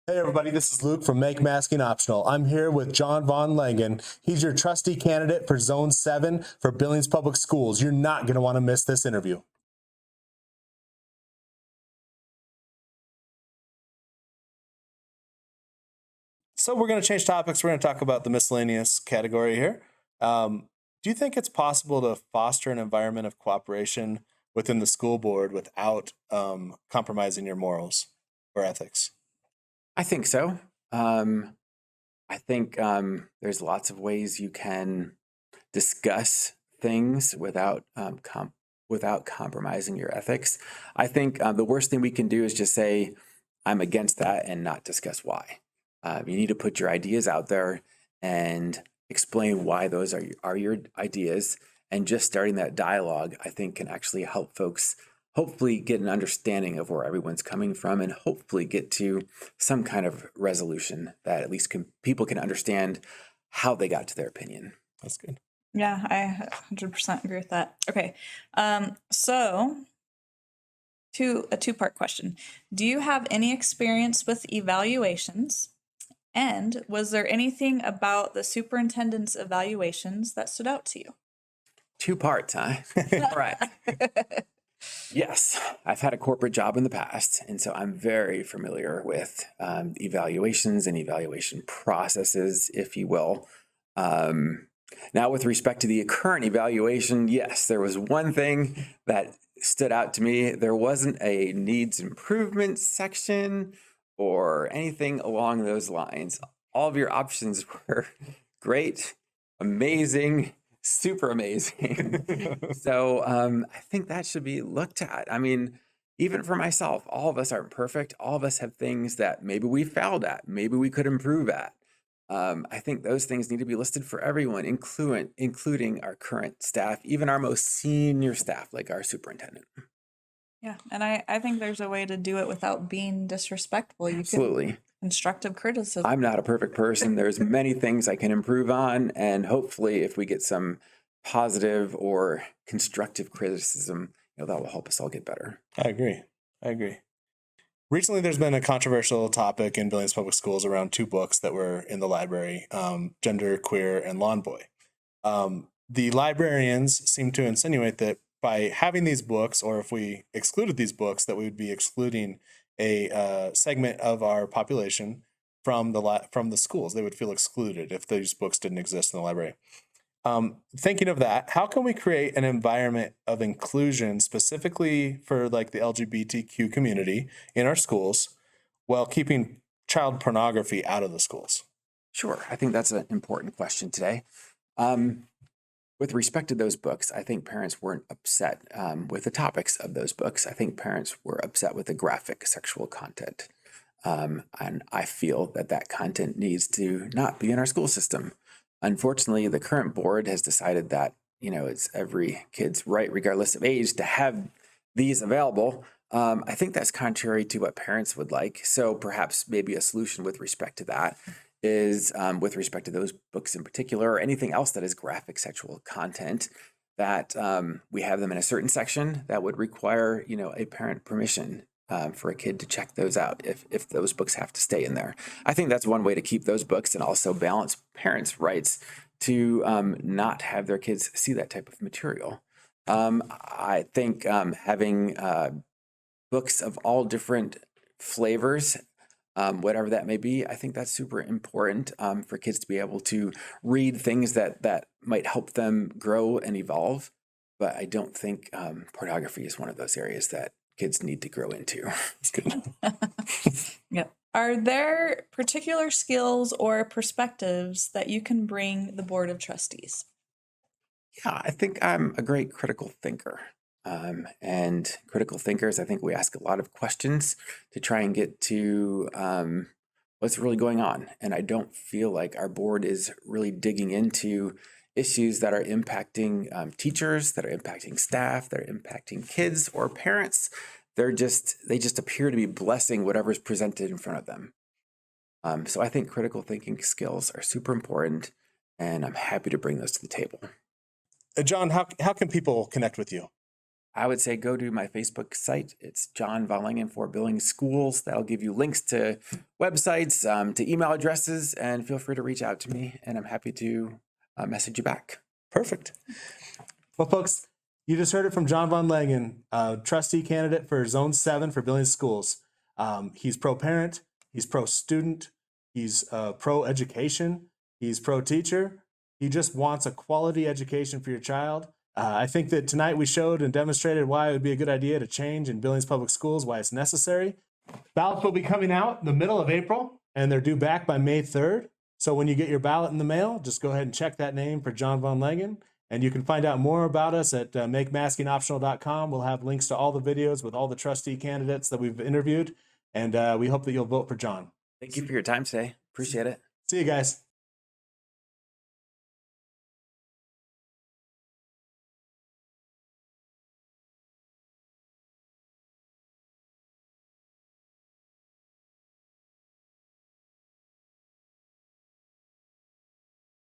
Hey everybody, this is Luke from Make Masking Optional. I'm here with John VonLangen. He's your trustee candidate for Zone 7 for Billings Public Schools. You're not going to want to miss this interview. So we're going to change topics. We're going to talk about the miscellaneous category here. Do you think it's possible to foster an environment of cooperation within the school board without compromising your morals or ethics? I think so. I think there's lots of ways you can discuss things without compromising your ethics. I think the worst thing we can do is just say, I'm against that and not discuss why. You need to put your ideas out there and explain why those are your ideas. And just starting that dialogue, I think, can actually help folks hopefully get an understanding of where everyone's coming from and hopefully get to some kind of resolution that at least people can understand how they got to their opinion. That's good. Yeah, I 100% agree with that. Okay, so a two-part question. Do you have any experience with evaluations? And was there anything about the superintendent's evaluations that stood out to you? 2 parts, huh? All right. Yes, I've had a corporate job in the past, and so I'm very familiar with evaluations and evaluation processes, if you will. Now, with respect to the current evaluation, yes, there was one thing that stood out to me. There wasn't a needs improvement section or anything along those lines. All of your options were great, amazing, super amazing. So I think that should be looked at. I mean, even for myself, all of us aren't perfect. All of us have things that maybe we failed at, maybe we could improve at. I think those things need to be listed for everyone, including our current staff, even our most senior staff, like our superintendent. Yeah, and I think there's a way to do it without being disrespectful. Absolutely. Constructive criticism. I'm not a perfect person. There's many things I can improve on, and hopefully if we get some positive or constructive criticism, that will help us all get better. I agree. Recently, there's been a controversial topic in Billings Public Schools around 2 books that were in the library, Gender, Queer, and Lawn Boy. The librarians seem to insinuate that by having these books, or if we excluded these books, that we would be excluding a segment of our population from the schools. They would feel excluded if these books didn't exist in the library. Thinking of that, how can we create an environment of inclusion specifically for like the LGBTQ community in our schools while keeping child pornography out of the schools? Sure. I think that's an important question today. With respect to those books, I think parents weren't upset with the topics of those books. I think parents were upset with the graphic sexual content. And I feel that content needs to not be in our school system. Unfortunately, the current board has decided that, it's every kid's right, regardless of age, to have these available. I think that's contrary to what parents would like. So perhaps maybe a solution with respect to that is with respect to those books in particular, or anything else that is graphic sexual content, that we have them in a certain section that would require, a parent permission for a kid to check those out if those books have to stay in there. I think that's one way to keep those books and also balance parents' rights to not have their kids see that type of material. I think having books of all different flavors, whatever that may be, I think that's super important for kids to be able to read things that might help them grow and evolve. But I don't think pornography is one of those areas that kids need to grow into. That's good. Yep. Are there particular skills or perspectives that you can bring the Board of Trustees? Yeah, I think I'm a great critical thinker. And critical thinkers, I think we ask a lot of questions to try and get to what's really going on. And I don't feel like our board is really digging into issues that are impacting teachers, that are impacting staff, that are impacting kids or parents. They just appear to be blessing whatever's presented in front of them. So I think critical thinking skills are super important, and I'm happy to bring those to the table. John, how can people connect with you? I would say go to my Facebook site. It's John VonLangen for Billings Schools. That'll give you links to websites, to email addresses, and feel free to reach out to me, and I'm happy to message you back. Perfect. Well, folks, you just heard it from John VonLangen, trustee candidate for Zone 7 for Billings Schools. He's pro-parent, he's pro-student, he's pro-education, he's pro-teacher. He just wants a quality education for your child. I think that tonight we showed and demonstrated why it would be a good idea to change in Billings Public Schools, why it's necessary. Ballots will be coming out in the middle of April, and they're due back by May 3rd. So when you get your ballot in the mail, just go ahead and check that name for John VonLangen. And you can find out more about us at makemaskinoptional.com. We'll have links to all the videos with all the trustee candidates that we've interviewed. And we hope that you'll vote for John. Thank you for your time today. Appreciate it. See you guys.